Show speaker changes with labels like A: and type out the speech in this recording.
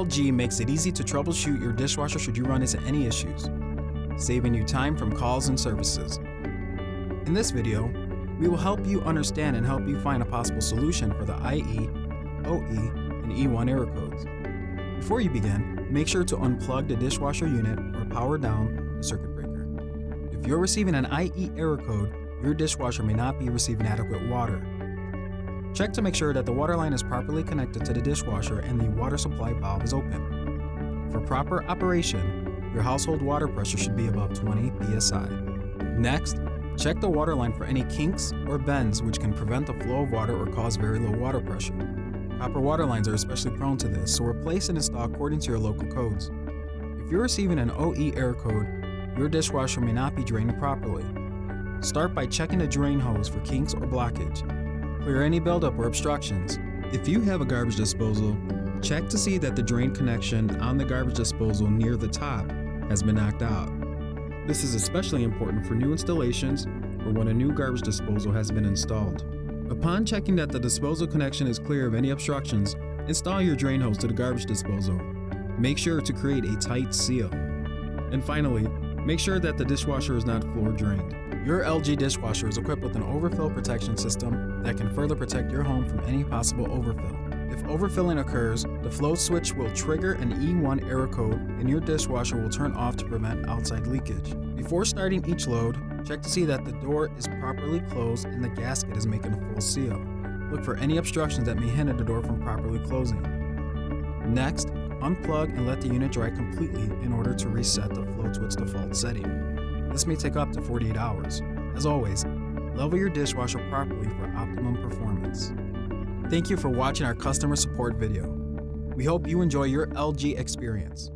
A: LG makes it easy to troubleshoot your dishwasher should you run into any issues, saving you time from calls and services. In this video, we will help you understand and help you find a possible solution for the IE, OE, and E1 error codes. Before you begin, make sure to unplug the dishwasher unit or power down the circuit breaker. If you're receiving an IE error code, your dishwasher may not be receiving adequate water. Check to make sure that the water line is properly connected to the dishwasher and the water supply valve is open. For proper operation, your household water pressure should be above 20 psi. Next, check the water line for any kinks or bends which can prevent the flow of water or cause very low water pressure. Copper water lines are especially prone to this, so replace and install according to your local codes. If you're receiving an OE error code, your dishwasher may not be draining properly. Start by checking the drain hose for kinks or blockage. Clear any buildup or obstructions. If you have a garbage disposal, check to see that the drain connection on the garbage disposal near the top has been knocked out. This is especially important for new installations or when a new garbage disposal has been installed. Upon checking that the disposal connection is clear of any obstructions, install your drain hose to the garbage disposal. Make sure to create a tight seal. And finally, make sure that the dishwasher is not floor drained. Your LG dishwasher is equipped with an overfill protection system that can further protect your home from any possible overfill. If overfilling occurs, the flow switch will trigger an E1 error code and your dishwasher will turn off to prevent outside leakage. Before starting each load, check to see that the door is properly closed and the gasket is making a full seal. Look for any obstructions that may hinder the door from properly closing. Next, unplug and let the unit dry completely in order to reset the flow to its default setting. This may take up to 48 hours. As always, level your dishwasher properly for optimum performance. Thank you for watching our customer support video. We hope you enjoy your LG experience.